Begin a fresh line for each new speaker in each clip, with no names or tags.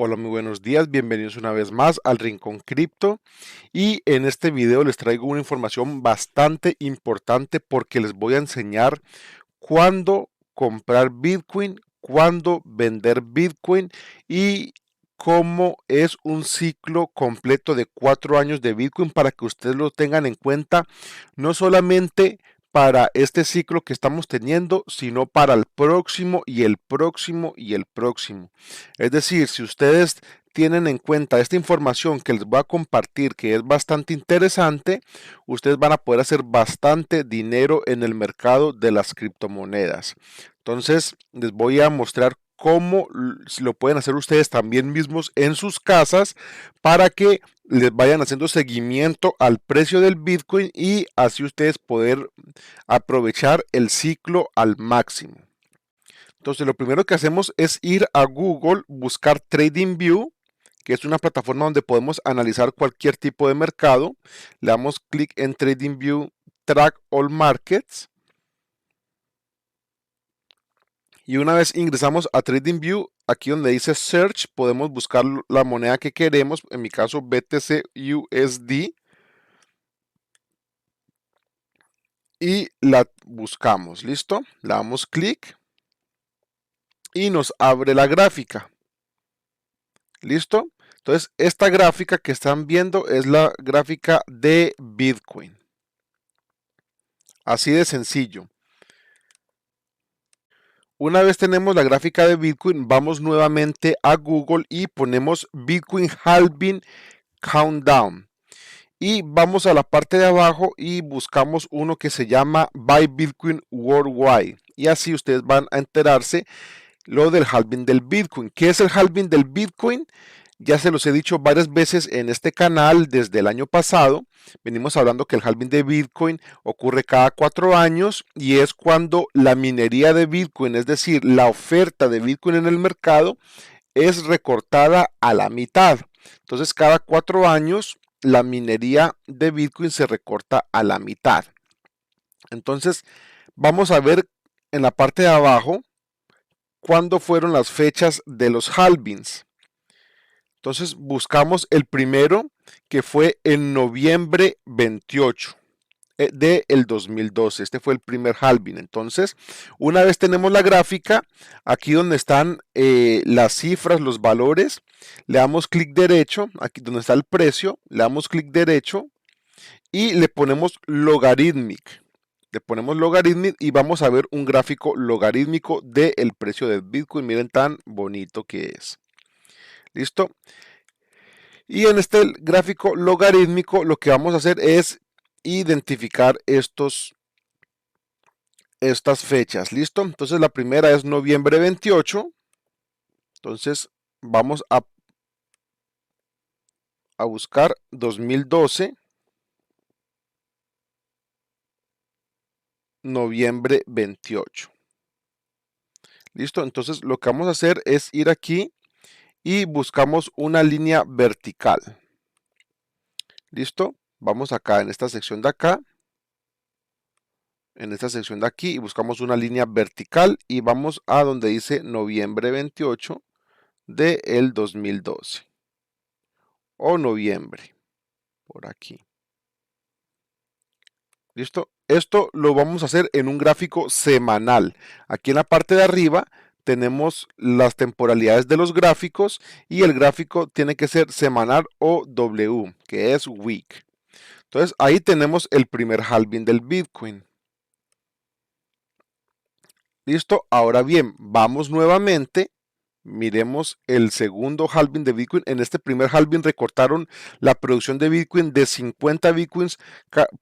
Hola, muy buenos días, bienvenidos una vez más al Rincón Cripto y en este video les traigo una información bastante importante porque les voy a enseñar cuándo comprar Bitcoin, cuándo vender Bitcoin y cómo es un ciclo completo de 4 años de Bitcoin para que ustedes lo tengan en cuenta, no solamente para este ciclo que estamos teniendo, sino para el próximo y el próximo y el próximo. Es decir, si ustedes tienen en cuenta esta información que les voy a compartir, que es bastante interesante, ustedes van a poder hacer bastante dinero en el mercado de las criptomonedas. Entonces, les voy a mostrar cómo lo pueden hacer ustedes también mismos en sus casas para que les vayan haciendo seguimiento al precio del Bitcoin y así ustedes poder aprovechar el ciclo al máximo. Entonces, lo primero que hacemos es ir a Google, buscar TradingView, que es una plataforma donde podemos analizar cualquier tipo de mercado. Le damos clic en TradingView Track All Markets. Y una vez ingresamos a TradingView, aquí donde dice Search, podemos buscar la moneda que queremos, en mi caso BTC USD, y la buscamos, ¿listo? Le damos clic y nos abre la gráfica, ¿listo? Entonces, esta gráfica que están viendo es la gráfica de Bitcoin. Así de sencillo. Una vez tenemos la gráfica de Bitcoin, vamos nuevamente a Google y ponemos Bitcoin Halving Countdown. Y vamos a la parte de abajo y buscamos uno que se llama Buy Bitcoin Worldwide. Y así ustedes van a enterarse lo del halving del Bitcoin. ¿Qué es el halving del Bitcoin? Ya se los he dicho varias veces en este canal desde el año pasado. Venimos hablando que el halving de Bitcoin ocurre cada 4 años y es cuando la minería de Bitcoin, es decir, la oferta de Bitcoin en el mercado, es recortada a la mitad. Entonces, cada 4 años la minería de Bitcoin se recorta a la mitad. Entonces, vamos a ver en la parte de abajo cuándo fueron las fechas de los halvings. Entonces buscamos el primero, que fue en noviembre 28 del 2012. Este fue el primer halving. Entonces, una vez tenemos la gráfica, aquí donde están las cifras, los valores, le damos clic derecho, aquí donde está el precio, le damos clic derecho y le ponemos logarithmic. Le ponemos logarithmic y vamos a ver un gráfico logarítmico del precio del Bitcoin. Miren tan bonito que es. ¿Listo? Y en este gráfico logarítmico lo que vamos a hacer es identificar estas fechas. ¿Listo? Entonces la primera es noviembre 28. Entonces vamos a buscar 2012, noviembre 28. ¿Listo? Entonces lo que vamos a hacer es ir aquí y buscamos una línea vertical. ¿Listo? Vamos acá en esta sección de acá, en esta sección de aquí y buscamos una línea vertical y vamos a donde dice noviembre 28 del 2012 o noviembre, por aquí. ¿Listo? Esto lo vamos a hacer en un gráfico semanal. Aquí en la parte de arriba tenemos las temporalidades de los gráficos y el gráfico tiene que ser semanal o W, que es week. Entonces ahí tenemos el primer halving del Bitcoin. Listo, ahora bien, vamos nuevamente, miremos el segundo halving de Bitcoin. En este primer halving recortaron la producción de Bitcoin de 50 Bitcoins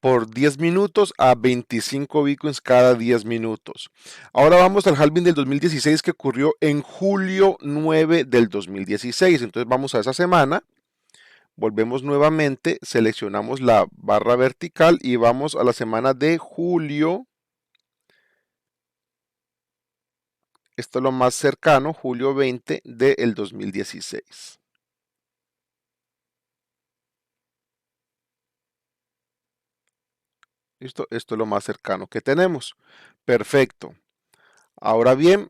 por 10 minutos a 25 Bitcoins cada 10 minutos. Ahora vamos al halving del 2016 que ocurrió en julio 9 del 2016. Entonces vamos a esa semana, volvemos nuevamente, seleccionamos la barra vertical y vamos a la semana de julio. Esto es lo más cercano, julio 20 del 2016. ¿Listo? Esto es lo más cercano que tenemos. Perfecto. Ahora bien,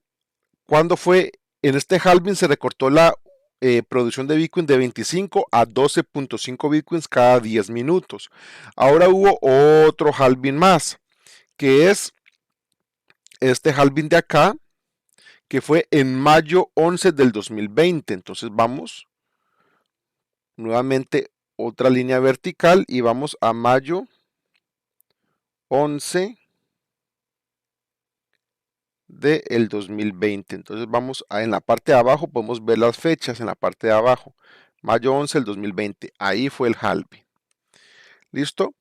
¿cuándo fue? En este halving se recortó producción de Bitcoin de 25 a 12.5 Bitcoins cada 10 minutos. Ahora hubo otro halving más, que es este halving de acá, que fue en mayo 11 del 2020. Entonces vamos nuevamente otra línea vertical y vamos a mayo 11 del 2020. Entonces vamos en la parte de abajo, podemos ver las fechas en la parte de abajo. Mayo 11 del 2020, ahí fue el halving. ¿Listo?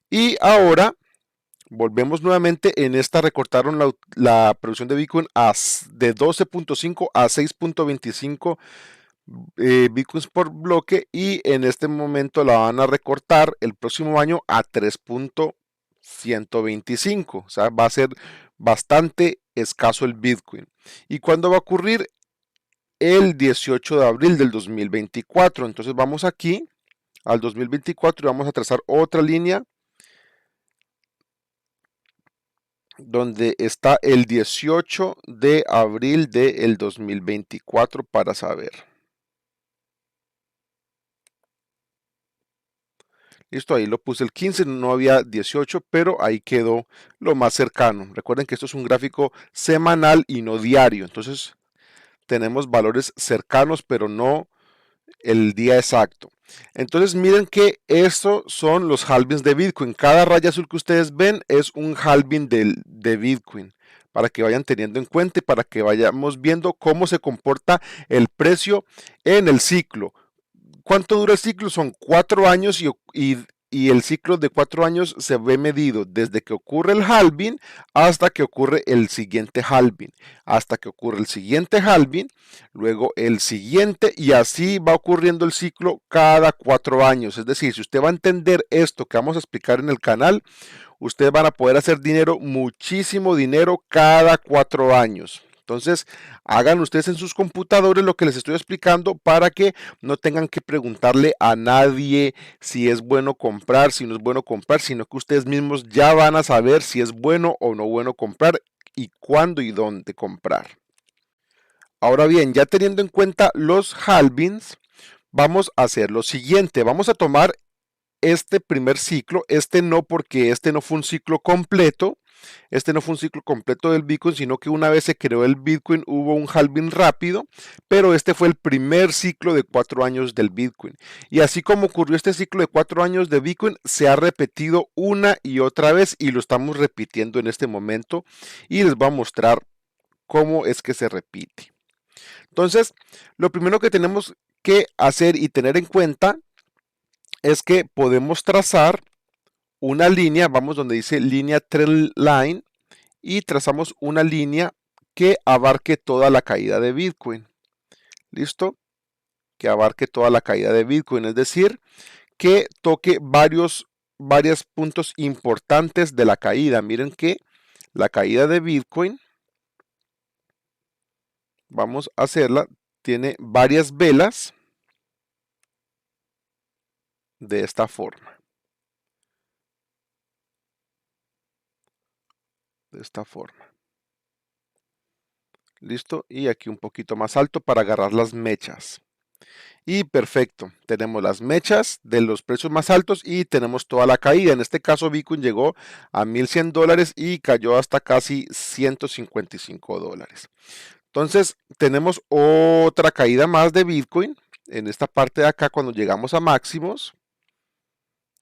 Y ahora volvemos nuevamente. En esta recortaron la producción de Bitcoin de 12.5 a 6.25 Bitcoins por bloque, y en este momento la van a recortar el próximo año a 3.125. O sea, va a ser bastante escaso el Bitcoin. ¿Y cuándo va a ocurrir? El 18 de abril del 2024. Entonces vamos aquí al 2024 y vamos a trazar otra línea donde está el 18 de abril del 2024 para saber. Listo, ahí lo puse el 15, no había 18, pero ahí quedó lo más cercano. Recuerden que esto es un gráfico semanal y no diario, entonces tenemos valores cercanos, pero no el día exacto. Entonces miren que estos son los halvings de Bitcoin. Cada raya azul que ustedes ven es un halving de Bitcoin, para que vayan teniendo en cuenta y para que vayamos viendo cómo se comporta el precio en el ciclo. ¿Cuánto dura el ciclo? Son 4 años, y el ciclo de 4 años se ve medido desde que ocurre el halving hasta que ocurre el siguiente halving, hasta que ocurre el siguiente halving, luego el siguiente, y así va ocurriendo el ciclo cada 4 años. Es decir, si usted va a entender esto que vamos a explicar en el canal, ustedes van a poder hacer dinero, muchísimo dinero cada 4 años. Entonces, hagan ustedes en sus computadores lo que les estoy explicando para que no tengan que preguntarle a nadie si es bueno comprar, si no es bueno comprar, sino que ustedes mismos ya van a saber si es bueno o no bueno comprar y cuándo y dónde comprar. Ahora bien, ya teniendo en cuenta los halvings, vamos a hacer lo siguiente. Vamos a tomar este primer ciclo, no, porque este no fue un ciclo completo. Este no fue un ciclo completo del Bitcoin, sino que una vez se creó el Bitcoin hubo un halving rápido, pero este fue el primer ciclo de 4 años del Bitcoin. Y así como ocurrió este ciclo de 4 años de Bitcoin, se ha repetido una y otra vez, y lo estamos repitiendo en este momento, y les voy a mostrar cómo es que se repite. Entonces, lo primero que tenemos que hacer y tener en cuenta es que podemos trazar una línea. Vamos donde dice línea trend line y trazamos una línea que abarque toda la caída de Bitcoin. ¿Listo? Que abarque toda la caída de Bitcoin, es decir, que toque varios puntos importantes de la caída. Miren que la caída de Bitcoin, vamos a hacerla, tiene varias velas de esta forma. De esta forma. Listo, y aquí un poquito más alto para agarrar las mechas. Y perfecto, tenemos las mechas de los precios más altos y tenemos toda la caída. En este caso Bitcoin llegó a $1,100 y cayó hasta casi $155. Entonces tenemos otra caída más de Bitcoin en esta parte de acá cuando llegamos a máximos,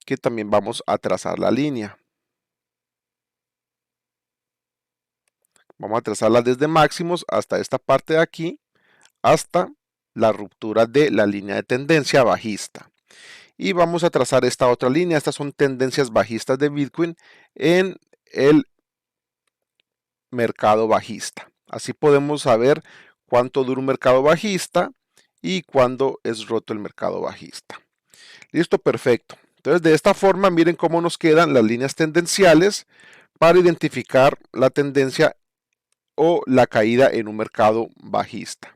que también vamos a trazar la línea. Vamos a trazarla desde máximos hasta esta parte de aquí, hasta la ruptura de la línea de tendencia bajista. Y vamos a trazar esta otra línea. Estas son tendencias bajistas de Bitcoin en el mercado bajista. Así podemos saber cuánto dura un mercado bajista y cuándo es roto el mercado bajista. Listo, perfecto. Entonces, de esta forma, miren cómo nos quedan las líneas tendenciales para identificar la tendencia o la caída en un mercado bajista.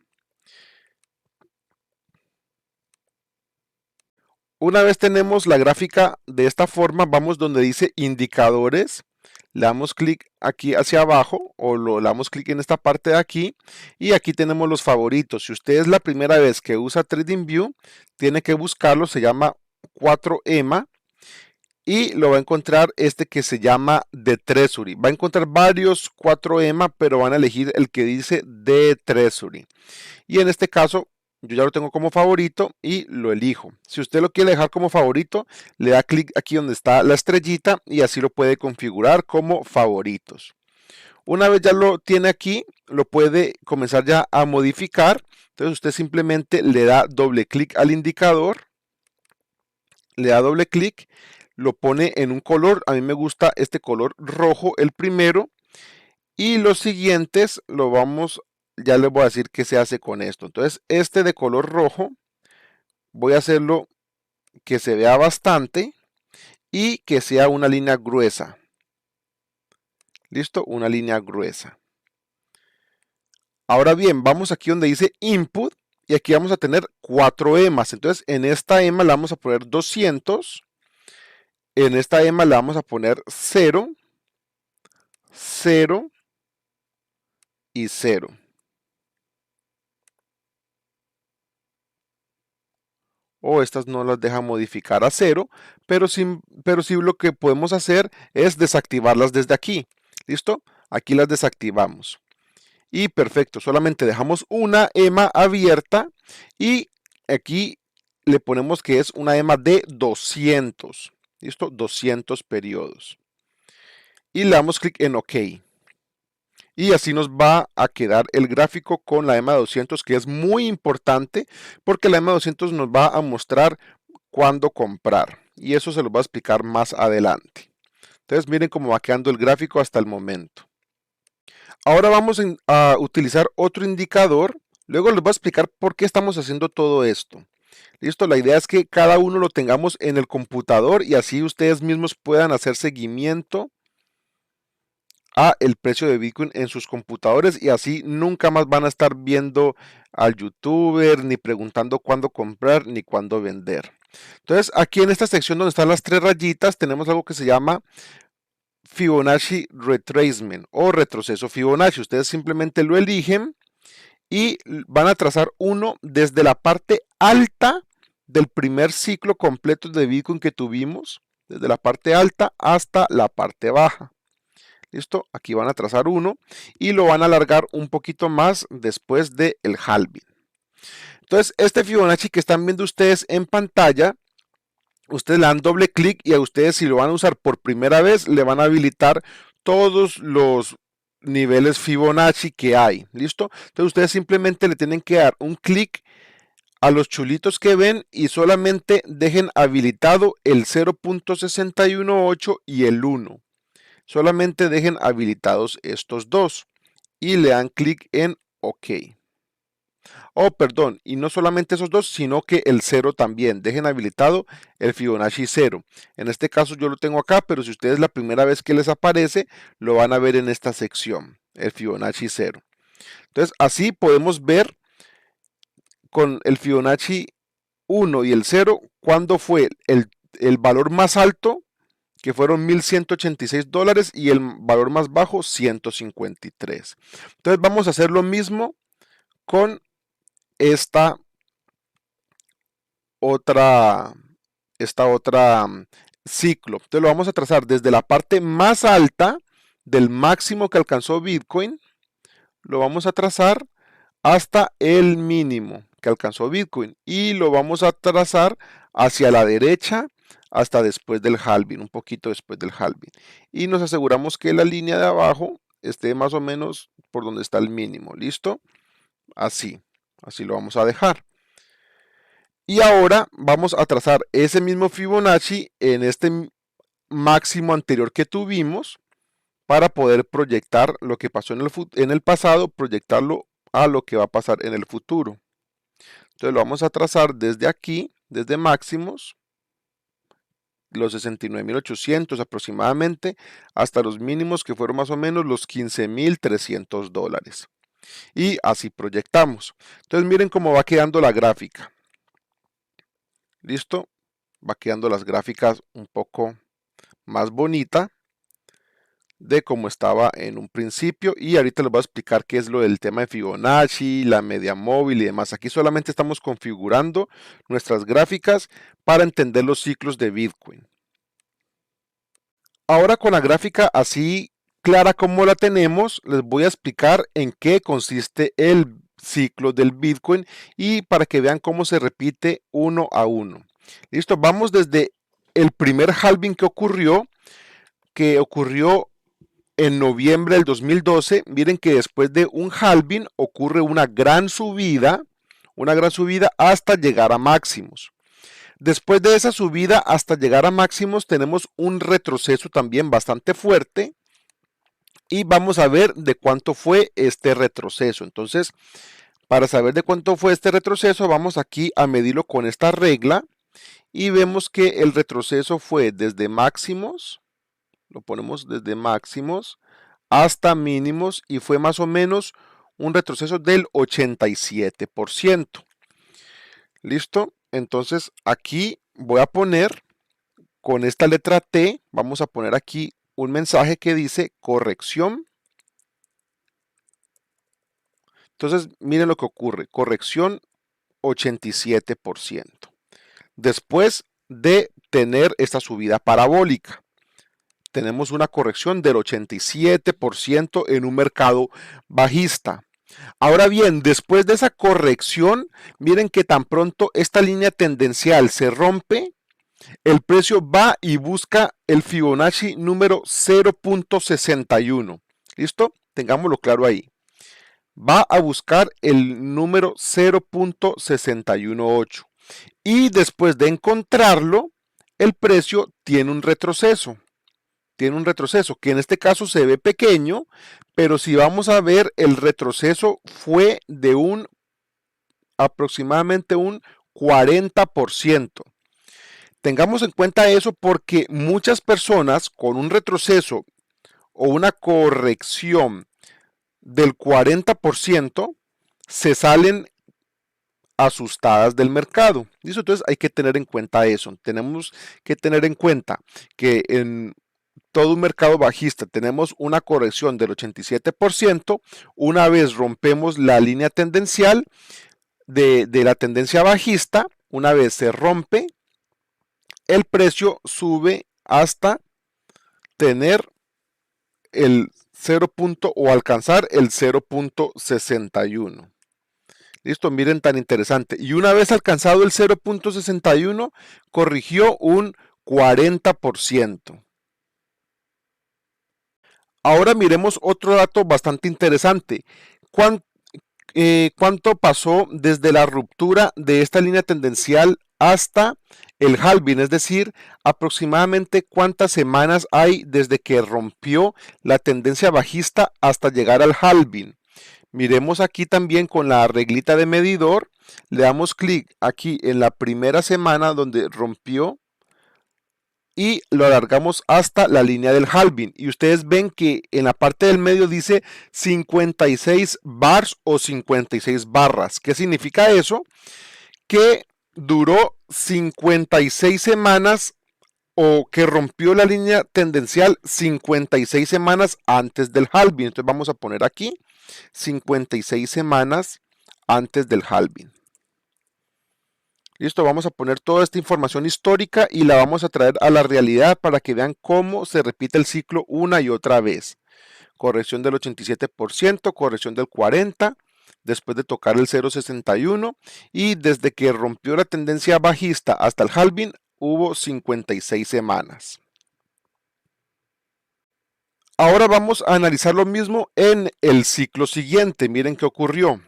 Una vez tenemos la gráfica de esta forma, vamos donde dice indicadores, le damos clic aquí hacia abajo o le damos clic en esta parte de aquí y aquí tenemos los favoritos. Si usted es la primera vez que usa TradingView, tiene que buscarlo, se llama 4EMA y lo va a encontrar este que se llama The Treasury. Va a encontrar varios 4EMA, pero van a elegir el que dice The Treasury. Y en este caso yo ya lo tengo como favorito y lo elijo. Si usted lo quiere dejar como favorito, le da clic aquí donde está la estrellita y así lo puede configurar como favoritos. Una vez ya lo tiene aquí, lo puede comenzar ya a modificar. Entonces usted simplemente le da doble clic al indicador, le da doble clic, lo pone en un color. A mí me gusta este color rojo, el primero. Y los siguientes lo vamos, ya les voy a decir qué se hace con esto. Entonces, este de color rojo, voy a hacerlo que se vea bastante y que sea una línea gruesa. ¿Listo? Una línea gruesa. Ahora bien, vamos aquí donde dice Input y aquí vamos a tener 4 EMAs. Entonces, en esta EMA le vamos a poner 200. En esta EMA le vamos a poner 0, 0 y 0. O estas no las deja modificar a 0, pero sí lo que podemos hacer es desactivarlas desde aquí. ¿Listo? Aquí las desactivamos. Y perfecto, solamente dejamos una EMA abierta y aquí le ponemos que es una EMA de 200. ¿Listo? 200 periodos. Y le damos clic en OK. Y así nos va a quedar el gráfico con la EMA 200, que es muy importante porque la EMA 200 nos va a mostrar cuándo comprar. Y eso se lo voy a explicar más adelante. Entonces miren cómo va quedando el gráfico hasta el momento. Ahora vamos a utilizar otro indicador. Luego les voy a explicar por qué estamos haciendo todo esto. Listo, la idea es que cada uno lo tengamos en el computador y así ustedes mismos puedan hacer seguimiento a el precio de Bitcoin en sus computadores y así nunca más van a estar viendo al youtuber ni preguntando cuándo comprar ni cuándo vender. Entonces aquí en esta sección donde están las 3 rayitas tenemos algo que se llama Fibonacci Retracement o retroceso Fibonacci. Ustedes simplemente lo eligen y van a trazar uno desde la parte alta del primer ciclo completo de Bitcoin que tuvimos, desde la parte alta hasta la parte baja. ¿Listo? Aquí van a trazar uno y lo van a alargar un poquito más después del halving. Entonces, este Fibonacci que están viendo ustedes en pantalla, ustedes le dan doble clic y a ustedes, si lo van a usar por primera vez, le van a habilitar todos los niveles Fibonacci que hay. ¿Listo? Entonces, ustedes simplemente le tienen que dar un clic a los chulitos que ven y solamente dejen habilitado el 0.618 y el 1. Solamente dejen habilitados estos dos y le dan clic en OK. Oh, perdón, y no solamente esos dos, sino que el 0 también. Dejen habilitado el Fibonacci 0. En este caso yo lo tengo acá, pero si ustedes la primera vez que les aparece, lo van a ver en esta sección, el Fibonacci 0. Entonces, así podemos ver con el Fibonacci 1 y el 0 cuándo fue el valor más alto, que fueron $1,186 y el valor más bajo 153. Entonces vamos a hacer lo mismo con esta otra ciclo. Entonces lo vamos a trazar desde la parte más alta del máximo que alcanzó Bitcoin, lo vamos a trazar hasta el mínimo que alcanzó Bitcoin y lo vamos a trazar hacia la derecha hasta después del halving, un poquito después del halving. Y nos aseguramos que la línea de abajo esté más o menos por donde está el mínimo. ¿Listo? Así lo vamos a dejar. Y ahora vamos a trazar ese mismo Fibonacci en este máximo anterior que tuvimos para poder proyectar lo que pasó en el pasado, proyectarlo a lo que va a pasar en el futuro. Entonces lo vamos a trazar desde aquí, desde máximos, los 69.800 aproximadamente, hasta los mínimos que fueron más o menos los $15.300. Y así proyectamos. Entonces miren cómo va quedando la gráfica. ¿Listo? Va quedando las gráficas un poco más bonita. de cómo estaba en un principio, y ahorita les voy a explicar qué es lo del tema de Fibonacci, la media móvil y demás. Aquí solamente estamos configurando nuestras gráficas para entender los ciclos de Bitcoin. Ahora, con la gráfica así clara como la tenemos, les voy a explicar en qué consiste el ciclo del Bitcoin y para que vean cómo se repite uno a uno. Listo, vamos desde el primer halving que ocurrió en noviembre del 2012. Miren que después de un halving ocurre una gran subida hasta llegar a máximos. Después de esa subida hasta llegar a máximos tenemos un retroceso también bastante fuerte y vamos a ver de cuánto fue este retroceso. Entonces, para saber de cuánto fue este retroceso, vamos aquí a medirlo con esta regla y vemos que el retroceso fue desde máximos, lo ponemos desde máximos hasta mínimos y fue más o menos un retroceso del 87%. ¿Listo? Entonces aquí voy a poner con esta letra T, vamos a poner aquí un mensaje que dice corrección. Entonces miren lo que ocurre, corrección 87%. Después de tener esta subida parabólica, tenemos una corrección del 87% en un mercado bajista. Ahora bien, después de esa corrección, miren que tan pronto esta línea tendencial se rompe, el precio va y busca el Fibonacci número 0.61. ¿Listo? Tengámoslo claro ahí. Va a buscar el número 0.618. Y después de encontrarlo, el precio tiene un retroceso. Tiene un retroceso que en este caso se ve pequeño, pero si vamos a ver, el retroceso fue de aproximadamente un 40%. Tengamos en cuenta eso porque muchas personas con un retroceso o una corrección del 40% se salen asustadas del mercado. ¿Listo? Entonces hay que tener en cuenta eso. Tenemos que tener en cuenta que en todo un mercado bajista tenemos una corrección del 87%. Una vez rompemos la línea tendencial de la tendencia bajista, una vez se rompe, el precio sube hasta tener el 0. O alcanzar el 0.61. Listo, miren tan interesante. Y una vez alcanzado el 0.61, corrigió un 40%. Ahora miremos otro dato bastante interesante. ¿Cuánto pasó desde la ruptura de esta línea tendencial hasta el halving? Es decir, aproximadamente cuántas semanas hay desde que rompió la tendencia bajista hasta llegar al halving. Miremos aquí también con la reglita de medidor, le damos clic aquí en la primera semana donde rompió y lo alargamos hasta la línea del halving. Y ustedes ven que en la parte del medio dice 56 bars o 56 barras. ¿Qué significa eso? Que duró 56 semanas o que rompió la línea tendencial 56 semanas antes del halving. Entonces vamos a poner aquí 56 semanas antes del halving. Listo, vamos a poner toda esta información histórica y la vamos a traer a la realidad para que vean cómo se repite el ciclo una y otra vez. Corrección del 87%, corrección del 40%, después de tocar el 0.61 y desde que rompió la tendencia bajista hasta el halving hubo 56 semanas. Ahora vamos a analizar lo mismo en el ciclo siguiente. Miren qué ocurrió.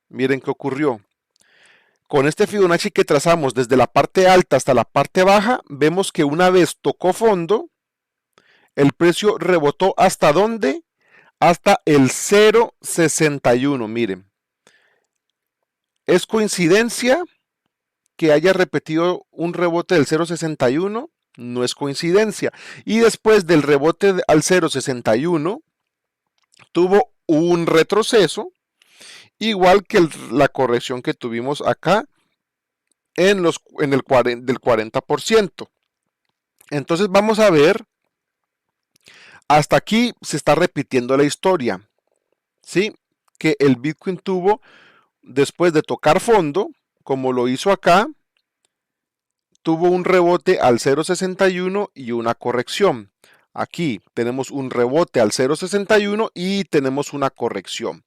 Miren qué ocurrió. Con este Fibonacci que trazamos desde la parte alta hasta la parte baja, vemos que una vez tocó fondo, el precio rebotó ¿hasta dónde? Hasta el 0.61, miren. ¿Es coincidencia que haya repetido un rebote del 0.61? No es coincidencia. Y después del rebote al 0.61, tuvo un retroceso, igual que la corrección que tuvimos acá en el 40%. Entonces vamos a ver Hasta aquí se está repitiendo la historia, ¿sí? Que el Bitcoin tuvo, después de tocar fondo, como lo hizo acá, tuvo un rebote al 0.61 y una corrección. Aquí tenemos un rebote al 0.61 y tenemos una corrección.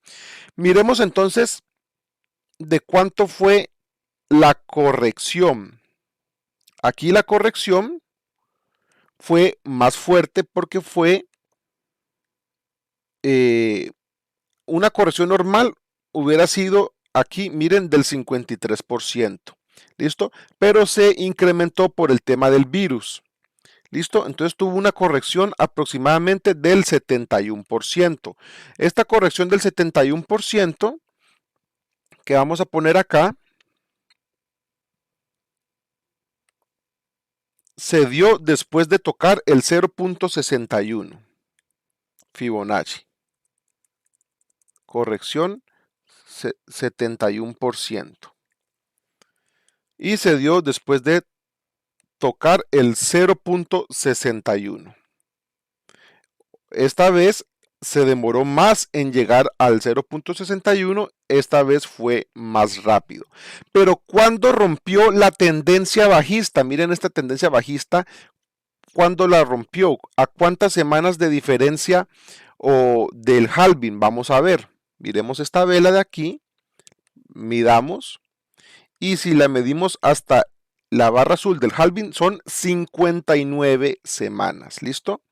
Miremos entonces de cuánto fue la corrección. Aquí la corrección fue más fuerte porque fue una corrección normal, hubiera sido aquí, miren, del 53%. ¿Listo? Pero se incrementó por el tema del virus. ¿Listo? Entonces tuvo una corrección aproximadamente del 71%. Esta corrección del 71% que vamos a poner acá se dio después de tocar el 0.61 Fibonacci. Corrección 71%. Y se dio después de tocar el 0.61. Esta vez se demoró más en llegar al 0.61, esta vez fue más rápido. Pero cuando rompió la tendencia bajista, miren esta tendencia bajista, cuando la rompió, a cuántas semanas de diferencia o del halving, vamos a ver. Miremos esta vela de aquí, midamos, y si la medimos hasta la barra azul del halving son 59 semanas, ¿listo?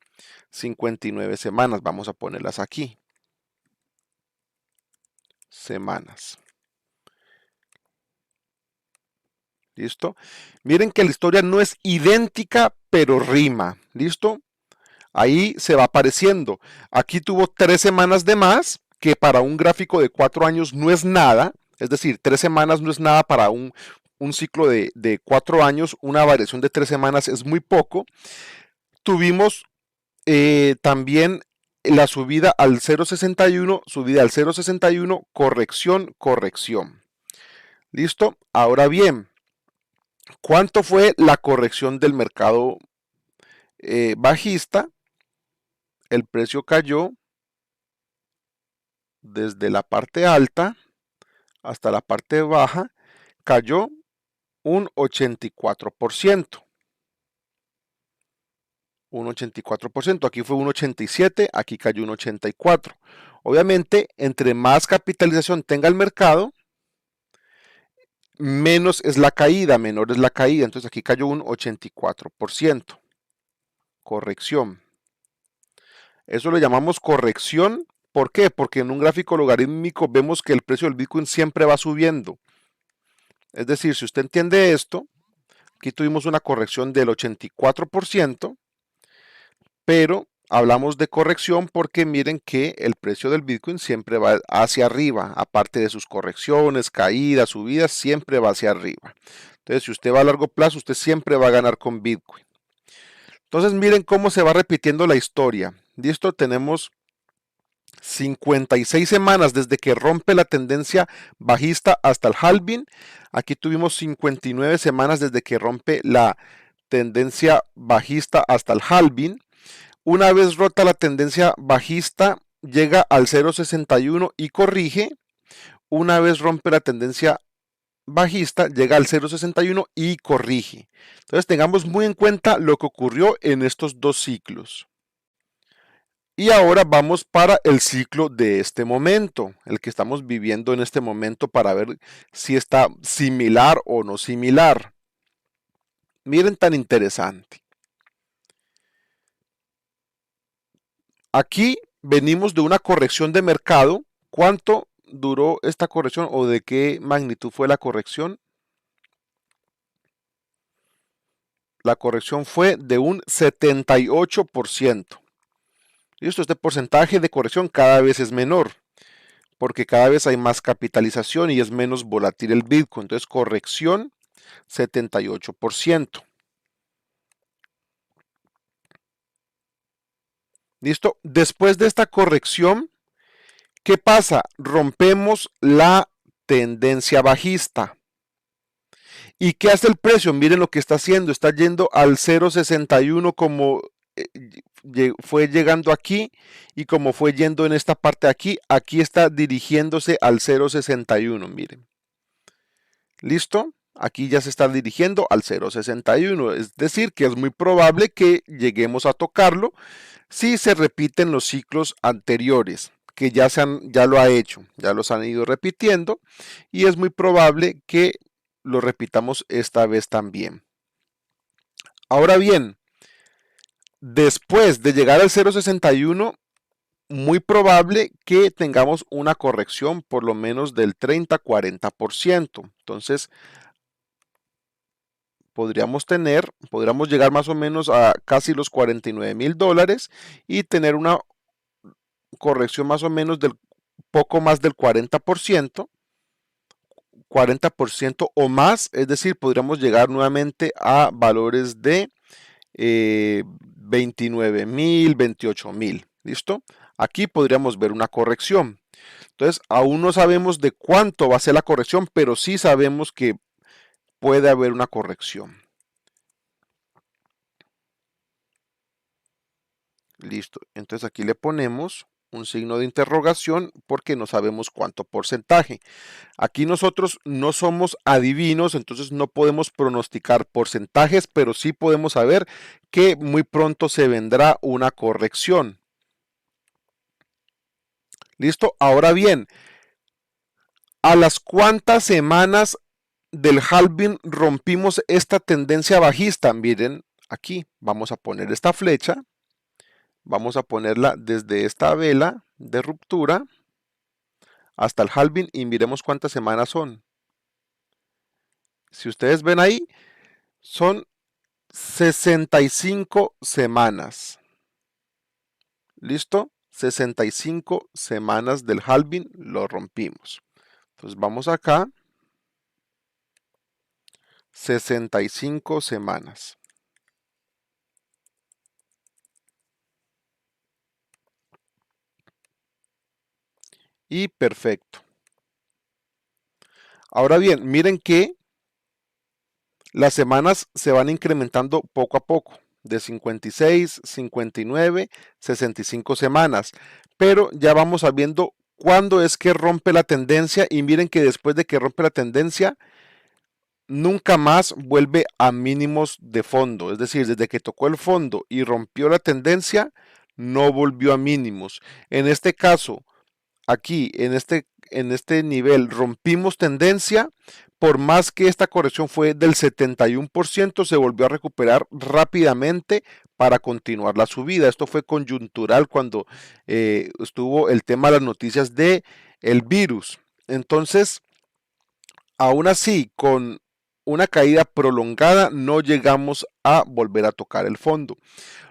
59 semanas, vamos a ponerlas aquí. Semanas. ¿Listo? Miren que la historia no es idéntica, pero rima. ¿Listo? Ahí se va apareciendo. Aquí tuvo 3 semanas de más, que para un gráfico de 4 años no es nada. Es decir, 3 semanas no es nada para un ciclo de 4 años. Una variación de 3 semanas es muy poco. Tuvimos también la subida al 0.61, subida al 0.61, corrección, corrección. ¿Listo? Ahora bien, ¿cuánto fue la corrección del mercado bajista? El precio cayó desde la parte alta hasta la parte baja, cayó un 84%. Un 84%, aquí fue un 87%, aquí cayó un 84%. Obviamente, entre más capitalización tenga el mercado, menos es la caída, menor es la caída. Entonces aquí cayó un 84%. Corrección. Eso lo llamamos corrección. ¿Por qué? Porque en un gráfico logarítmico vemos que el precio del Bitcoin siempre va subiendo. Es decir, si usted entiende esto, aquí tuvimos una corrección del 84%, pero hablamos de corrección porque miren que el precio del Bitcoin siempre va hacia arriba, aparte de sus correcciones, caídas, subidas, siempre va hacia arriba. Entonces, si usted va a largo plazo, usted siempre va a ganar con Bitcoin. Entonces, miren cómo se va repitiendo la historia. Listo, tenemos 56 semanas desde que rompe la tendencia bajista hasta el halving. Aquí tuvimos 59 semanas desde que rompe la tendencia bajista hasta el halving. Una vez rota la tendencia bajista, llega al 0.61 y corrige. Una vez rompe la tendencia bajista, llega al 0.61 y corrige. Entonces tengamos muy en cuenta lo que ocurrió en estos dos ciclos. Y ahora vamos para el ciclo de este momento, el que estamos viviendo en este momento para ver si está similar o no similar. Miren tan interesante. Aquí venimos de una corrección de mercado. ¿Cuánto duró esta corrección o de qué magnitud fue la corrección? La corrección fue de un 78%. Listo, este porcentaje de corrección cada vez es menor, porque cada vez hay más capitalización y es menos volátil el Bitcoin. Entonces, corrección 78%. Listo, después de esta corrección, ¿qué pasa? Rompemos la tendencia bajista. ¿Y qué hace el precio? Miren lo que está haciendo, está yendo al 0.61 como fue llegando aquí y como fue yendo en esta parte de aquí, aquí está dirigiéndose al 0.61, miren. ¿Listo? Aquí ya se está dirigiendo al 0.61, es decir, que es muy probable que lleguemos a tocarlo si se repiten los ciclos anteriores, que ya lo ha hecho, ya los han ido repitiendo y es muy probable que lo repitamos esta vez también. Ahora bien, después de llegar al 0.61, muy probable que tengamos una corrección por lo menos del 30-40%. Entonces, podríamos llegar más o menos a casi los $49,000 y tener una corrección más o menos del poco más del 40% o más, es decir, podríamos llegar nuevamente a valores de 29,000, 28,000. ¿Listo? Aquí podríamos ver una corrección. Entonces, aún no sabemos de cuánto va a ser la corrección, pero sí sabemos que puede haber una corrección. Listo. Entonces aquí le ponemos un signo de interrogación porque no sabemos cuánto porcentaje. Aquí nosotros no somos adivinos, entonces no podemos pronosticar porcentajes, pero sí podemos saber que muy pronto se vendrá una corrección. ¿Listo? Ahora bien, ¿a las cuántas semanas del halving rompimos esta tendencia bajista? Miren, aquí vamos a poner esta flecha, vamos a ponerla desde esta vela de ruptura hasta el halving y miremos cuántas semanas son. Si ustedes ven ahí, son 65 semanas. ¿Listo? 65 semanas del halving lo rompimos. Entonces vamos acá. 65 semanas. Y perfecto. Ahora bien, miren que las semanas se van incrementando poco a poco, de 56, 59, 65 semanas. Pero ya vamos sabiendo cuándo es que rompe la tendencia y miren que después de que rompe la tendencia, nunca más vuelve a mínimos de fondo. Es decir, desde que tocó el fondo y rompió la tendencia, no volvió a mínimos. En este caso, aquí, en este nivel, rompimos tendencia. Por más que esta corrección fue del 71%, se volvió a recuperar rápidamente para continuar la subida. Esto fue coyuntural cuando estuvo el tema de las noticias de el virus. Entonces, aún así, con una caída prolongada, no llegamos a volver a tocar el fondo.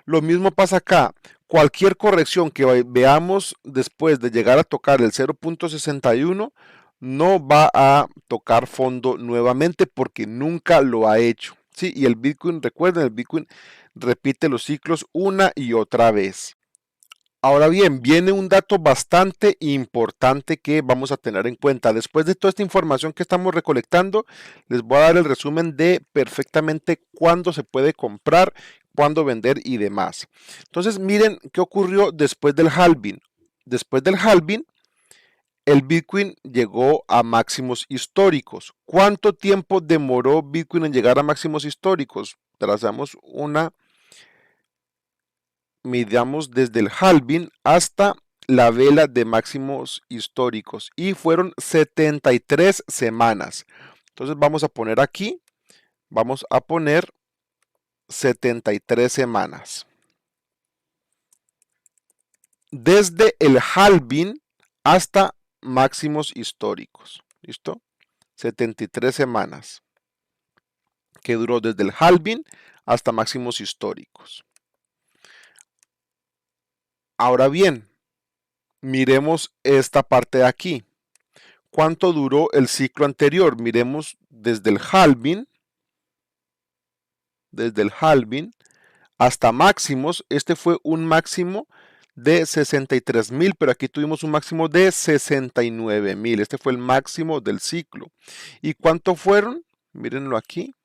Lo mismo pasa acá. Cualquier corrección que veamos después de llegar a tocar el 0.61 no va a tocar fondo nuevamente porque nunca lo ha hecho. Sí, y el Bitcoin, recuerden, el Bitcoin repite los ciclos una y otra vez. Ahora bien, viene un dato bastante importante que vamos a tener en cuenta. Después de toda esta información que estamos recolectando, les voy a dar el resumen de perfectamente cuándo se puede comprar, cuándo vender y demás. Entonces, miren qué ocurrió después del halving. Después del halving, el Bitcoin llegó a máximos históricos. ¿Cuánto tiempo demoró Bitcoin en llegar a máximos históricos? Trazamos una midamos desde el halving hasta la vela de máximos históricos y fueron 73 semanas. Entonces vamos a poner aquí, vamos a poner 73 semanas. Desde el halving hasta máximos históricos. ¿Listo? 73 semanas que duró desde el halving hasta máximos históricos. Ahora bien, miremos esta parte de aquí. ¿Cuánto duró el ciclo anterior? Miremos desde el halving hasta máximos. Este fue un máximo de 63,000, pero aquí tuvimos un máximo de 69,000. Este fue el máximo del ciclo. ¿Y cuánto fueron? Mírenlo aquí.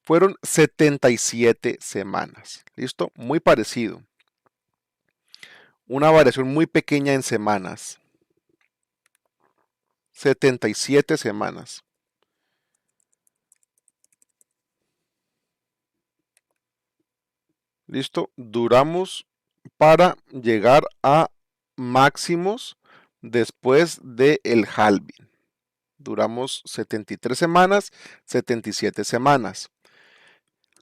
fueron 77 semanas. ¿Listo? Muy parecido. Una variación muy pequeña en semanas. 77 semanas. ¿Listo? Duramos para llegar a máximos después del halving. Duramos 73 semanas, 77 semanas.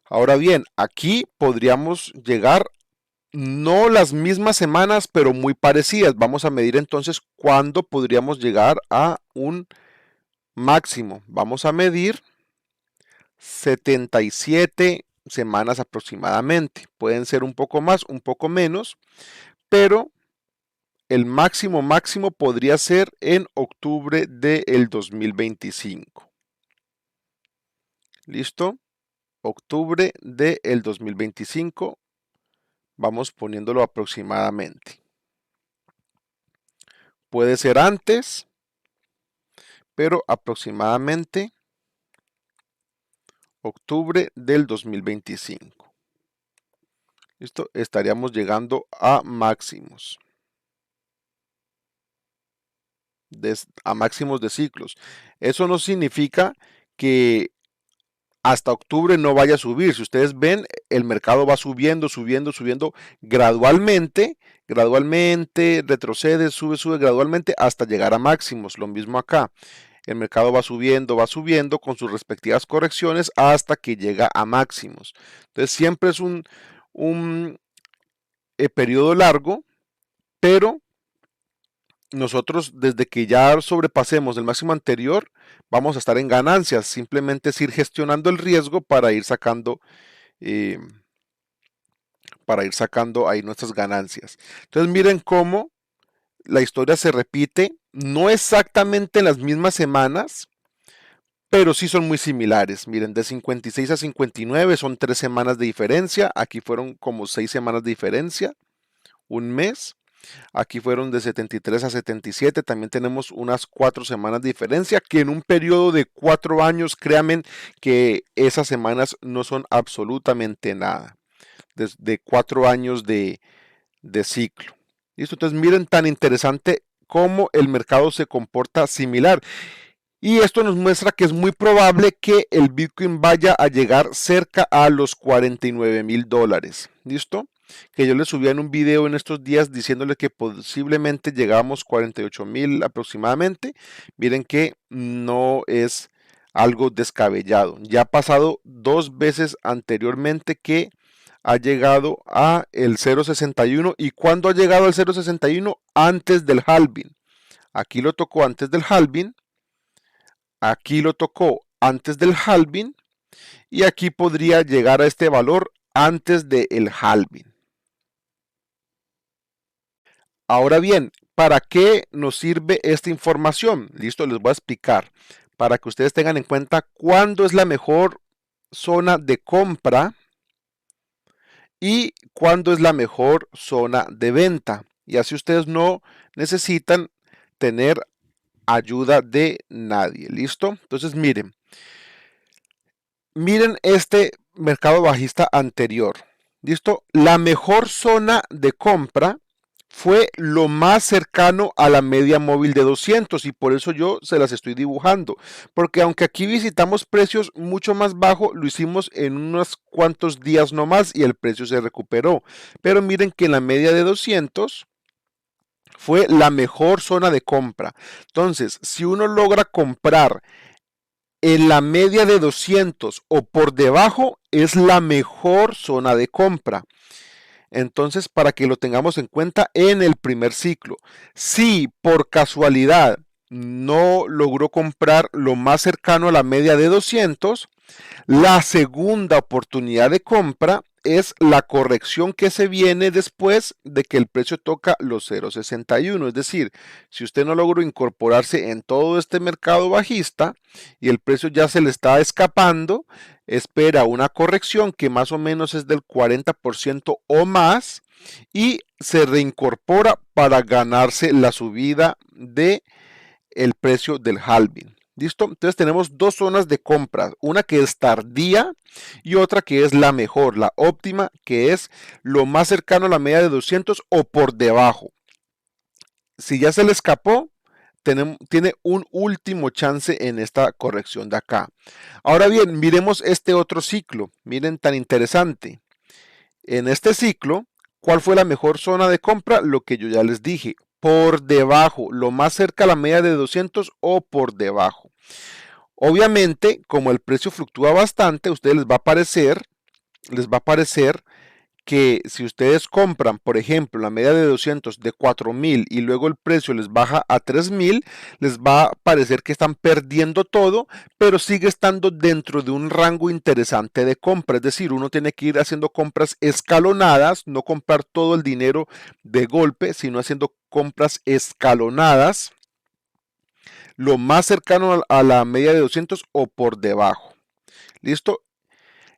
Ahora bien, aquí podríamos llegar no las mismas semanas, pero muy parecidas. Vamos a medir entonces cuándo podríamos llegar a un máximo. Vamos a medir 77 semanas aproximadamente. Pueden ser un poco más, un poco menos, pero el máximo podría ser en octubre del 2025. ¿Listo? Octubre del 2025. Vamos poniéndolo aproximadamente. Puede ser antes, pero aproximadamente octubre del 2025. ¿Listo? Estaríamos llegando a máximos. A máximos de ciclos. Eso no significa que hasta octubre no vaya a subir. Si ustedes ven, el mercado va subiendo, subiendo gradualmente, retrocede, sube gradualmente hasta llegar a máximos. Lo mismo acá. El mercado va subiendo con sus respectivas correcciones hasta que llega a máximos. Entonces siempre es un periodo largo, pero nosotros desde que ya sobrepasemos el máximo anterior, vamos a estar en ganancias. Simplemente es ir gestionando el riesgo eh, para ir sacando ahí nuestras ganancias. Entonces miren cómo la historia se repite, no exactamente en las mismas semanas, pero sí son muy similares. Miren, de 56 a 59 son 3 semanas de diferencia. Aquí fueron como 6 semanas de diferencia, un mes. Aquí fueron de 73 a 77, también tenemos unas 4 semanas de diferencia, que en un periodo de 4 años, créanme que esas semanas no son absolutamente nada. Desde 4 años de ciclo. ¿Listo? Entonces miren tan interesante cómo el mercado se comporta similar. Y esto nos muestra que es muy probable que el Bitcoin vaya a llegar cerca a los $49,000. ¿Listo? Que yo les subía en un video en estos días diciéndole que posiblemente llegamos 48,000 aproximadamente. Miren que no es algo descabellado. Ya ha pasado 2 veces anteriormente que ha llegado a el 0.61. ¿Y cuándo ha llegado al 0.61? Antes del halving. Aquí lo tocó antes del halving. Aquí lo tocó antes del halving. Y aquí podría llegar a este valor antes del halving. Ahora bien, ¿para qué nos sirve esta información? Listo, les voy a explicar. Para que ustedes tengan en cuenta cuándo es la mejor zona de compra y cuándo es la mejor zona de venta. Y así ustedes no necesitan tener ayuda de nadie. ¿Listo? Entonces miren este mercado bajista anterior. ¿Listo? La mejor zona de compra fue lo más cercano a la media móvil de 200 y por eso yo se las estoy dibujando, porque aunque aquí visitamos precios mucho más bajos, lo hicimos en unos cuantos días nomás y el precio se recuperó, pero miren que en la media de 200 fue la mejor zona de compra. Entonces, si uno logra comprar en la media de 200 o por debajo, es la mejor zona de compra. Entonces, para que lo tengamos en cuenta en el primer ciclo. Si por casualidad no logró comprar lo más cercano a la media de 200, la segunda oportunidad de compra es la corrección que se viene después de que el precio toca los 0.61. Es decir, si usted no logró incorporarse en todo este mercado bajista y el precio ya se le está escapando, espera una corrección que más o menos es del 40% o más y se reincorpora para ganarse la subida de el precio del halving. ¿Listo? Entonces tenemos dos zonas de compra, una que es tardía y otra que es la mejor, la óptima, que es lo más cercano a la media de 200 o por debajo. Si ya se le escapó, tiene un último chance en esta corrección de acá. Ahora bien, miremos este otro ciclo. Miren tan interesante. En este ciclo, ¿cuál fue la mejor zona de compra? Lo que yo ya les dije, por debajo, lo más cerca a la media de 200 o por debajo. Obviamente, como el precio fluctúa bastante, a ustedes les va a parecer que si ustedes compran, por ejemplo, la media de 200 de 4.000 y luego el precio les baja a 3.000, les va a parecer que están perdiendo todo, pero sigue estando dentro de un rango interesante de compra. Es decir, uno tiene que ir haciendo compras escalonadas, no comprar todo el dinero de golpe, sino haciendo compras escalonadas, lo más cercano a la media de 200 o por debajo. ¿Listo?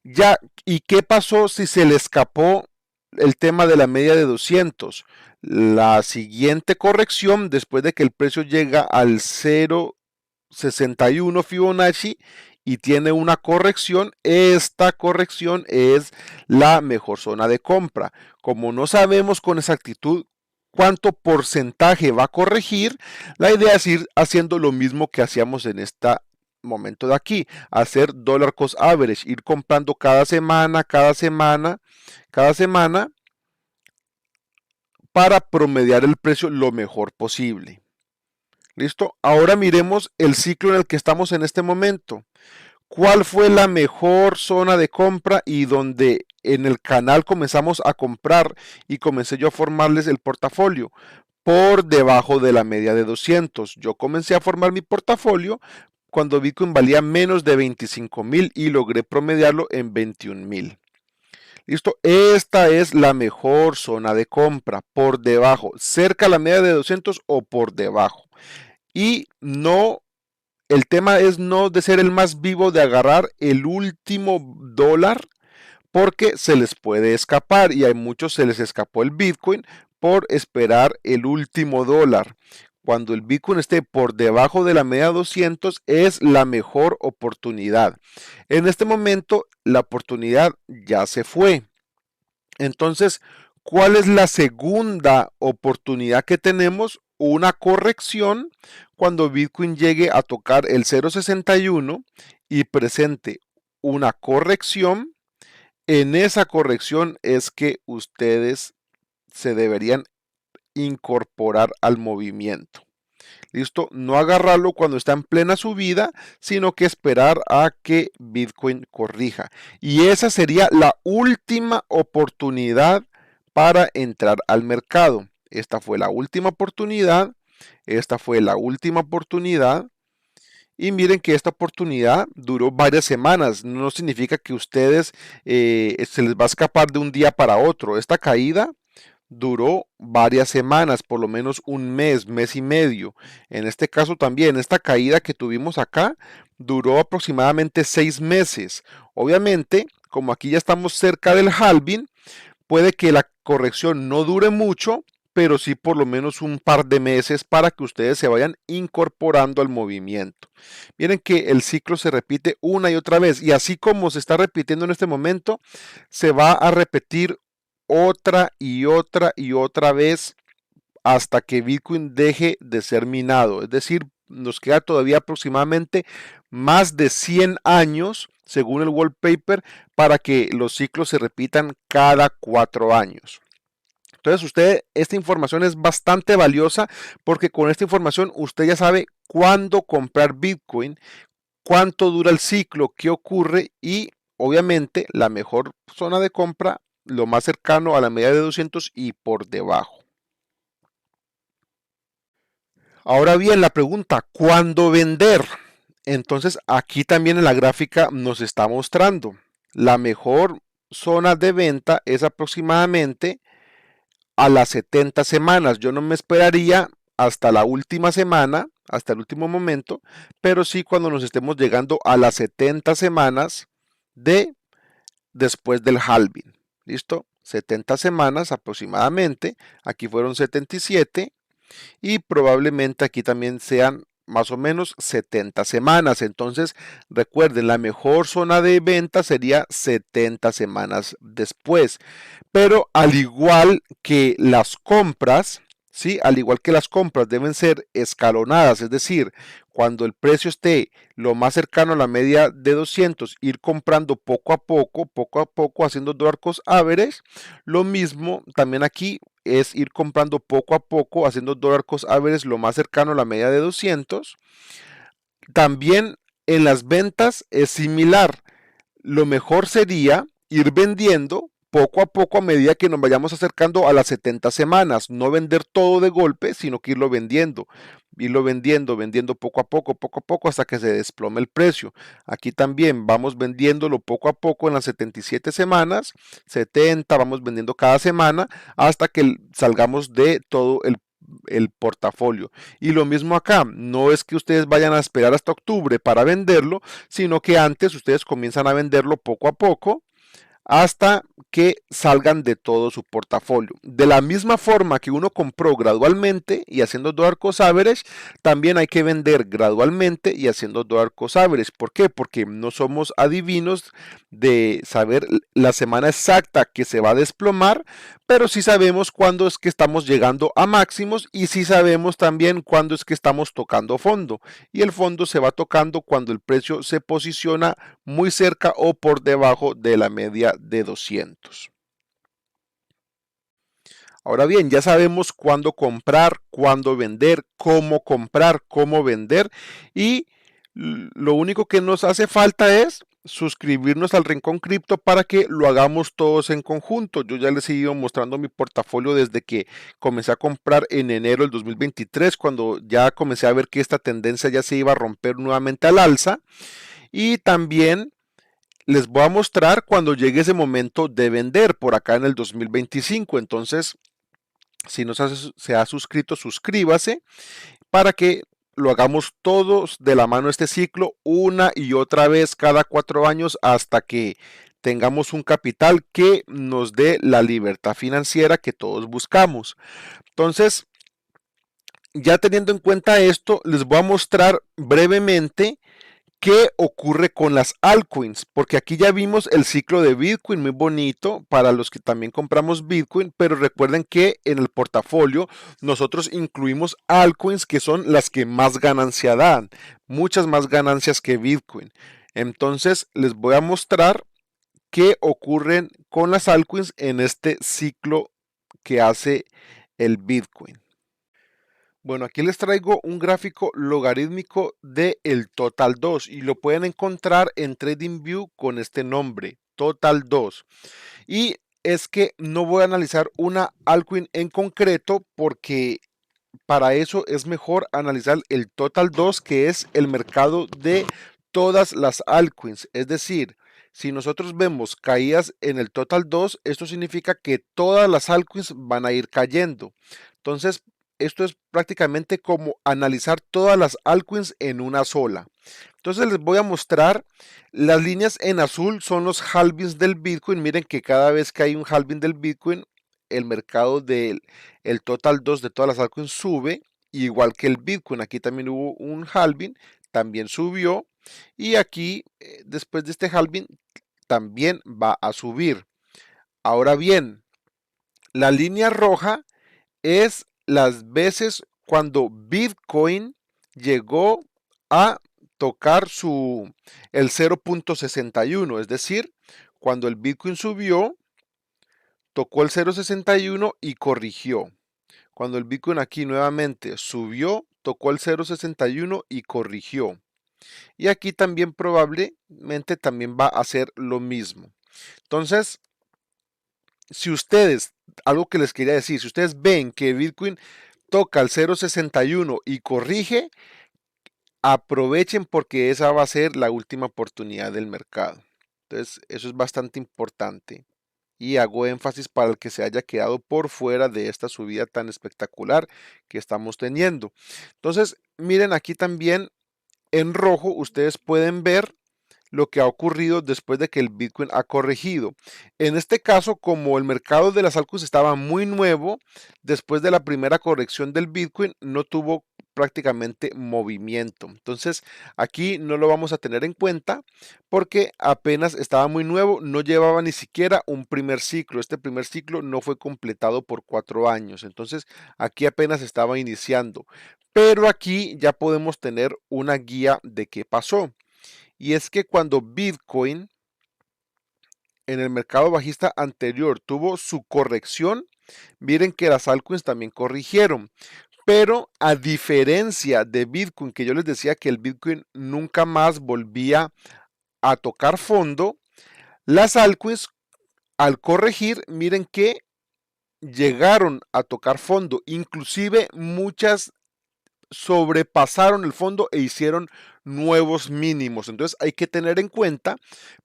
Ya, ¿y qué pasó si se le escapó el tema de la media de 200? La siguiente corrección, después de que el precio llega al 0.61 Fibonacci y tiene una corrección, esta corrección es la mejor zona de compra. Como no sabemos con exactitud cuánto porcentaje va a corregir, la idea es ir haciendo lo mismo que hacíamos en esta momento de aquí, hacer dollar cost average, ir comprando cada semana, cada semana para promediar el precio lo mejor posible. ¿Listo? Ahora miremos el ciclo en el que estamos en este momento. ¿Cuál fue la mejor zona de compra y donde en el canal comenzamos a comprar y comencé yo a formarles el portafolio? Por debajo de la media de 200. Yo comencé a formar mi portafolio cuando Bitcoin valía menos de 25.000 y logré promediarlo en 21.000. Listo, esta es la mejor zona de compra, por debajo, cerca a la media de 200 o por debajo. Y no, el tema es no de ser el más vivo, de agarrar el último dólar, porque se les puede escapar y hay muchos se les escapó el Bitcoin por esperar el último dólar. Cuando el Bitcoin esté por debajo de la media 200 es la mejor oportunidad. En este momento la oportunidad ya se fue. Entonces, ¿cuál es la segunda oportunidad que tenemos? Una corrección cuando Bitcoin llegue a tocar el 0.61 y presente una corrección. En esa corrección es que ustedes se deberían incorporar al movimiento. ¿Listo? No agarrarlo cuando está en plena subida, sino que esperar a que Bitcoin corrija. Y esa sería la última oportunidad para entrar al mercado. Esta fue la última oportunidad. Esta fue la última oportunidad. Y miren que esta oportunidad duró varias semanas. No significa que ustedes se les va a escapar de un día para otro. Esta caída duró varias semanas, por lo menos un mes, mes y medio. En este caso también, esta caída que tuvimos acá duró aproximadamente 6 meses. Obviamente, como aquí ya estamos cerca del halving, puede que la corrección no dure mucho, pero sí por lo menos un par de meses para que ustedes se vayan incorporando al movimiento. Miren que el ciclo se repite una y otra vez y así como se está repitiendo en este momento, se va a repetir otra y otra y otra vez hasta que Bitcoin deje de ser minado. Es decir, nos queda todavía aproximadamente más de 100 años, según el wallpaper, para que los ciclos se repitan cada 4 años. Entonces usted, esta información es bastante valiosa porque con esta información usted ya sabe cuándo comprar Bitcoin, cuánto dura el ciclo, qué ocurre y obviamente la mejor zona de compra, lo más cercano a la media de 200 y por debajo. Ahora bien, la pregunta, ¿cuándo vender? Entonces aquí también en la gráfica nos está mostrando la mejor zona de venta es aproximadamente a las 70 semanas. Yo no me esperaría hasta la última semana, hasta el último momento, pero sí cuando nos estemos llegando a las 70 semanas de después del halving. ¿Listo? 70 semanas aproximadamente. Aquí fueron 77 y probablemente aquí también sean más o menos 70 semanas. Entonces, recuerden, la mejor zona de venta sería 70 semanas después. Pero al igual que las compras, ¿sí? Al igual que las compras deben ser escalonadas, es decir, cuando el precio esté lo más cercano a la media de 200, ir comprando poco a poco, haciendo dollar cost average. Lo mismo también aquí es ir comprando poco a poco, haciendo dollar cost average lo más cercano a la media de 200. También en las ventas es similar. Lo mejor sería ir vendiendo poco a poco a medida que nos vayamos acercando a las 70 semanas, no vender todo de golpe, sino que irlo vendiendo, vendiendo poco a poco hasta que se desplome el precio. Aquí también vamos vendiéndolo poco a poco en las 77 semanas, 70, vamos vendiendo cada semana hasta que salgamos de todo el portafolio. Y lo mismo acá, no es que ustedes vayan a esperar hasta octubre para venderlo, sino que antes ustedes comienzan a venderlo poco a poco hasta que salgan de todo su portafolio. De la misma forma que uno compró gradualmente y haciendo dollar cost average, también hay que vender gradualmente y haciendo dollar cost average. ¿Por qué? Porque no somos adivinos de saber la semana exacta que se va a desplomar, pero sí sabemos cuándo es que estamos llegando a máximos y sí sabemos también cuándo es que estamos tocando fondo. Y el fondo se va tocando cuando el precio se posiciona muy cerca o por debajo de la media de 200. Ahora bien, ya sabemos cuándo comprar, cómo vender y lo único que nos hace falta es suscribirnos al Rincón Cripto para que lo hagamos todos en conjunto. Yo ya les he ido mostrando mi portafolio desde que comencé a comprar en enero del 2023, cuando ya comencé a ver que esta tendencia ya se iba a romper nuevamente al alza. Y también les voy a mostrar cuando llegue ese momento de vender por acá en el 2025. Entonces, si no se ha suscrito, suscríbase para que lo hagamos todos de la mano este ciclo una y otra vez cada 4 años hasta que tengamos un capital que nos dé la libertad financiera que todos buscamos. Entonces, ya teniendo en cuenta esto, les voy a mostrar brevemente ¿qué ocurre con las altcoins? Porque aquí ya vimos el ciclo de Bitcoin muy bonito para los que también compramos Bitcoin, pero recuerden que en el portafolio nosotros incluimos altcoins que son las que más ganancia dan, muchas más ganancias que Bitcoin. Entonces les voy a mostrar qué ocurren con las altcoins en este ciclo que hace el Bitcoin. Bueno, aquí les traigo un gráfico logarítmico de el Total 2 y lo pueden encontrar en TradingView con este nombre, Total 2. Y es que no voy a analizar una altcoin en concreto porque para eso es mejor analizar el Total 2, que es el mercado de todas las altcoins. Es decir, si nosotros vemos caídas en el Total 2, esto significa que todas las altcoins van a ir cayendo. Entonces, esto es prácticamente como analizar todas las altcoins en una sola. Entonces les voy a mostrar las líneas en azul son los halvings del Bitcoin. Miren que cada vez que hay un halving del Bitcoin, el mercado del el Total 2 de todas las altcoins sube, igual que el Bitcoin. Aquí también hubo un halving, también subió. Y aquí, después de este halving, también va a subir. Ahora bien, la línea roja es las veces cuando Bitcoin llegó a tocar el 0.61, es decir, cuando el Bitcoin subió, tocó el 0.61 y corrigió. Cuando el Bitcoin aquí nuevamente subió, tocó el 0.61 y corrigió. Y aquí también probablemente también va a hacer lo mismo. Entonces, si ustedes, algo que les quería decir, si ustedes ven que Bitcoin toca el 0.61 y corrige, aprovechen porque esa va a ser la última oportunidad del mercado. Entonces, eso es bastante importante. Y hago énfasis para el que se haya quedado por fuera de esta subida tan espectacular que estamos teniendo. Entonces, miren aquí también en rojo, ustedes pueden ver lo que ha ocurrido después de que el Bitcoin ha corregido. En este caso, como el mercado de las altcoins estaba muy nuevo, después de la primera corrección del Bitcoin no tuvo prácticamente movimiento. Entonces aquí no lo vamos a tener en cuenta porque apenas estaba muy nuevo, no llevaba ni siquiera un primer ciclo. Este primer ciclo no fue completado por 4 años. Entonces aquí apenas estaba iniciando. Pero aquí ya podemos tener una guía de qué pasó. Y es que cuando Bitcoin en el mercado bajista anterior tuvo su corrección, miren que las altcoins también corrigieron. Pero a diferencia de Bitcoin, que yo les decía que el Bitcoin nunca más volvía a tocar fondo, las altcoins al corregir, miren que llegaron a tocar fondo. Inclusive muchas sobrepasaron el fondo e hicieron nuevos mínimos. Entonces hay que tener en cuenta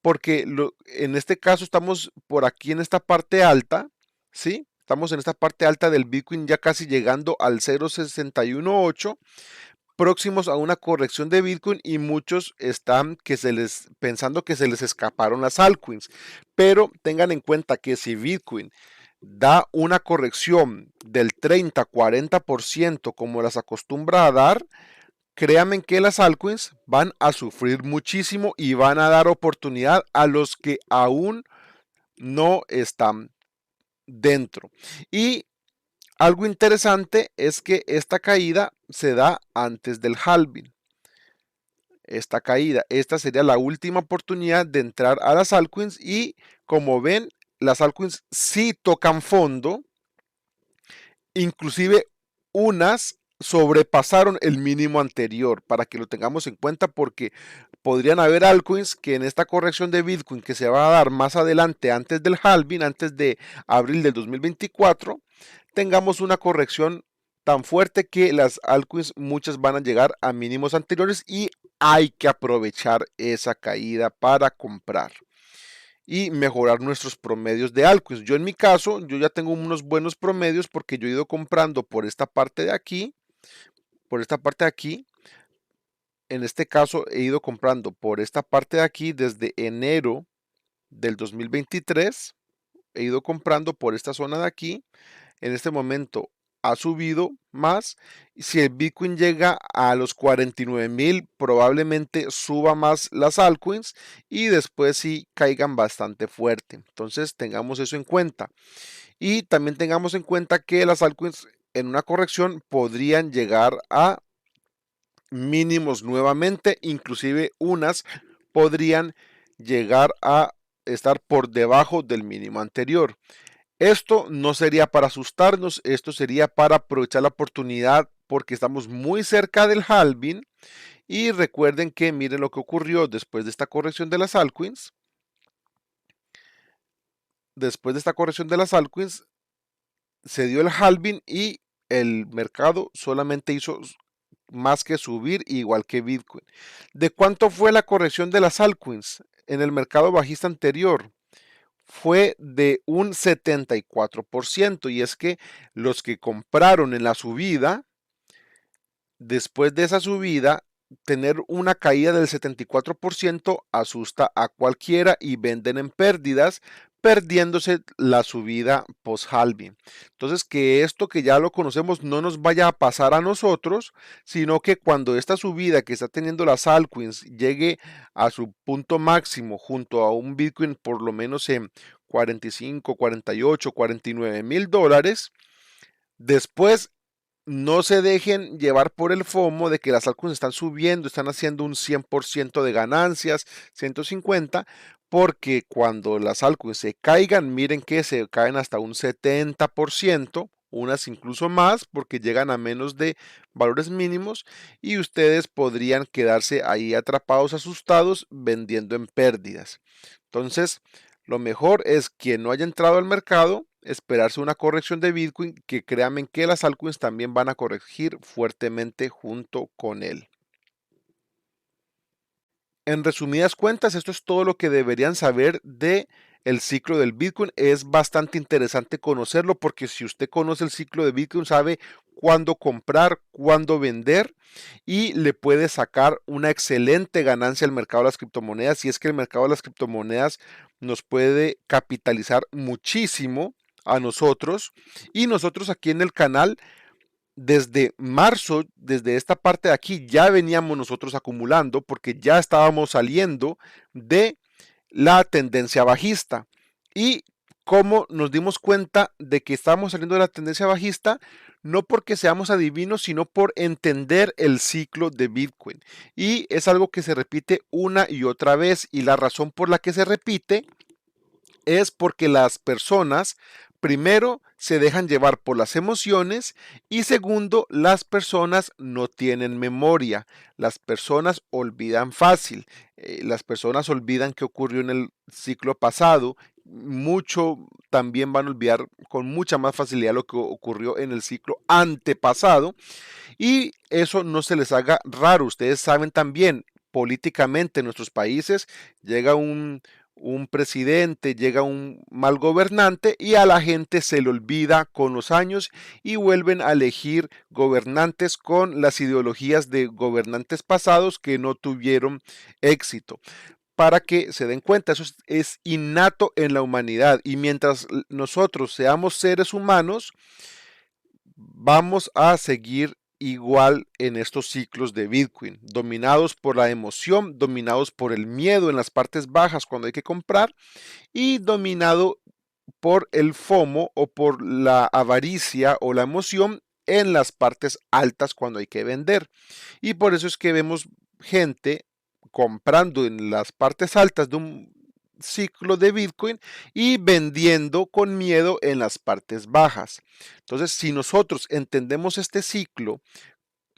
porque en este caso estamos por aquí en esta parte alta, ¿sí? Estamos en esta parte alta del Bitcoin ya casi llegando al 0.618, próximos a una corrección de Bitcoin y muchos están pensando que se les escaparon las altcoins. Pero tengan en cuenta que si Bitcoin da una corrección del 30-40% como las acostumbra a dar, créanme que las altcoins van a sufrir muchísimo y van a dar oportunidad a los que aún no están dentro. Y algo interesante es que esta caída se da antes del halving. Esta sería la última oportunidad de entrar a las altcoins y como ven, las altcoins sí tocan fondo, inclusive unas sobrepasaron el mínimo anterior, para que lo tengamos en cuenta porque podrían haber altcoins que en esta corrección de Bitcoin que se va a dar más adelante antes del halving, antes de abril del 2024, tengamos una corrección tan fuerte que las altcoins muchas van a llegar a mínimos anteriores y hay que aprovechar esa caída para comprar y mejorar nuestros promedios de altcoins. Yo en mi caso, yo ya tengo unos buenos promedios porque yo he ido comprando por esta parte de aquí, por esta parte de aquí. En este caso he ido comprando por esta parte de aquí desde enero del 2023. He ido comprando por esta zona de aquí. En este momento ha subido más. Si el Bitcoin llega a los 49,000, probablemente suba más las altcoins y después sí caigan bastante fuerte. Entonces tengamos eso en cuenta. Y también tengamos en cuenta que las altcoins en una corrección podrían llegar a mínimos nuevamente, inclusive unas podrían llegar a estar por debajo del mínimo anterior. Esto no sería para asustarnos, esto sería para aprovechar la oportunidad porque estamos muy cerca del halving y recuerden que miren lo que ocurrió después de esta corrección de las altcoins. Después de esta corrección de las altcoins se dio el halving y el mercado solamente hizo más que subir igual que Bitcoin. ¿De cuánto fue la corrección de las altcoins en el mercado bajista anterior? Fue de un 74% y es que los que compraron en la subida, después de esa subida, tener una caída del 74% asusta a cualquiera y venden en pérdidas, perdiéndose la subida post-halving. Entonces, que esto que ya lo conocemos no nos vaya a pasar a nosotros, sino que cuando esta subida que está teniendo las altcoins llegue a su punto máximo junto a un Bitcoin por lo menos en 45, 48, 49,000 dólares, después no se dejen llevar por el FOMO de que las altcoins están subiendo, están haciendo un 100% de ganancias, 150, porque cuando las altcoins se caigan, miren que se caen hasta un 70%, unas incluso más, porque llegan a menos de valores mínimos y ustedes podrían quedarse ahí atrapados, asustados, vendiendo en pérdidas. Entonces, lo mejor es quien no haya entrado al mercado, esperarse una corrección de Bitcoin, que créanme que las altcoins también van a corregir fuertemente junto con él. En resumidas cuentas, esto es todo lo que deberían saber de el ciclo del Bitcoin. Es bastante interesante conocerlo porque si usted conoce el ciclo de Bitcoin, sabe cuándo comprar, cuándo vender y le puede sacar una excelente ganancia al mercado de las criptomonedas. Y es que el mercado de las criptomonedas nos puede capitalizar muchísimo a nosotros y nosotros aquí en el canal desde marzo, desde esta parte de aquí, ya veníamos nosotros acumulando porque ya estábamos saliendo de la tendencia bajista. Y cómo nos dimos cuenta de que estábamos saliendo de la tendencia bajista, no porque seamos adivinos, sino por entender el ciclo de Bitcoin. Y es algo que se repite una y otra vez. Y la razón por la que se repite es porque las personas, primero, se dejan llevar por las emociones y segundo, las personas no tienen memoria. Las personas olvidan fácil. Las personas olvidan qué ocurrió en el ciclo pasado. Mucho también van a olvidar con mucha más facilidad lo que ocurrió en el ciclo antepasado y eso no se les haga raro. Ustedes saben también, políticamente en nuestros países llega un presidente, llega un mal gobernante y a la gente se le olvida con los años y vuelven a elegir gobernantes con las ideologías de gobernantes pasados que no tuvieron éxito. Para que se den cuenta, eso es innato en la humanidad y mientras nosotros seamos seres humanos, vamos a seguir igual en estos ciclos de Bitcoin, dominados por la emoción, dominados por el miedo en las partes bajas cuando hay que comprar y dominado por el FOMO o por la avaricia o la emoción en las partes altas cuando hay que vender. Y por eso es que vemos gente comprando en las partes altas de un ciclo de Bitcoin y vendiendo con miedo en las partes bajas. Entonces, si nosotros entendemos este ciclo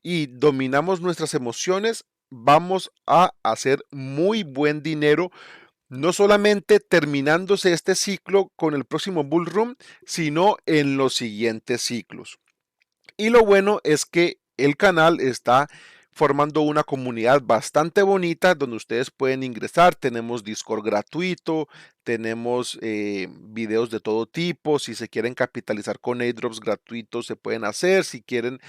y dominamos nuestras emociones, vamos a hacer muy buen dinero, no solamente terminándose este ciclo con el próximo bull run, sino en los siguientes ciclos. Y lo bueno es que el canal está formando una comunidad bastante bonita donde ustedes pueden ingresar. Tenemos Discord gratuito, tenemos videos de todo tipo. Si se quieren capitalizar con airdrops gratuitos, se pueden hacer. Si quieren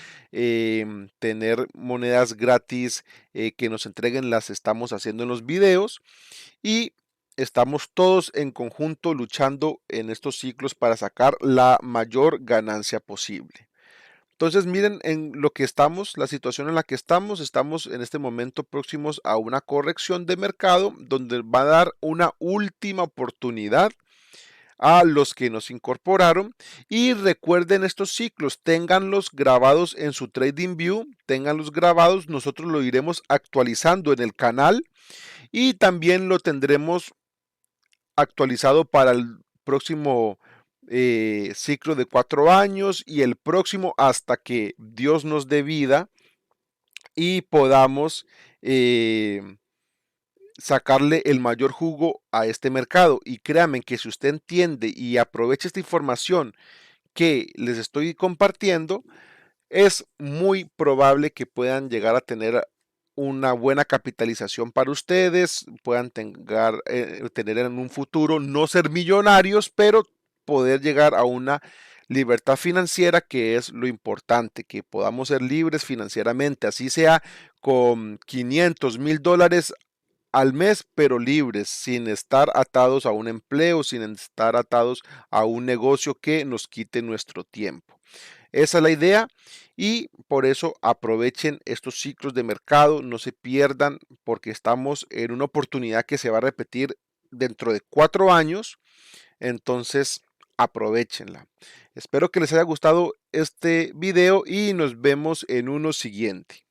tener monedas gratis que nos entreguen, las estamos haciendo en los videos. Y estamos todos en conjunto luchando en estos ciclos para sacar la mayor ganancia posible. Entonces, miren en lo que estamos, la situación en la que estamos en este momento próximos a una corrección de mercado donde va a dar una última oportunidad a los que nos incorporaron y recuerden estos ciclos, ténganlos grabados en su TradingView, ténganlos grabados, nosotros lo iremos actualizando en el canal y también lo tendremos actualizado para el próximo ciclo de 4 años y el próximo hasta que Dios nos dé vida y podamos sacarle el mayor jugo a este mercado. Y créanme que si usted entiende y aprovecha esta información que les estoy compartiendo, es muy probable que puedan llegar a tener una buena capitalización para ustedes, puedan tener en un futuro, no ser millonarios, pero poder llegar a una libertad financiera, que es lo importante, que podamos ser libres financieramente, así sea con 500,000 dólares al mes, pero libres, sin estar atados a un empleo, sin estar atados a un negocio que nos quite nuestro tiempo. Esa es la idea y por eso aprovechen estos ciclos de mercado, no se pierdan porque estamos en una oportunidad que se va a repetir dentro de 4 años, entonces aprovechenla. Espero que les haya gustado este video y nos vemos en uno siguiente.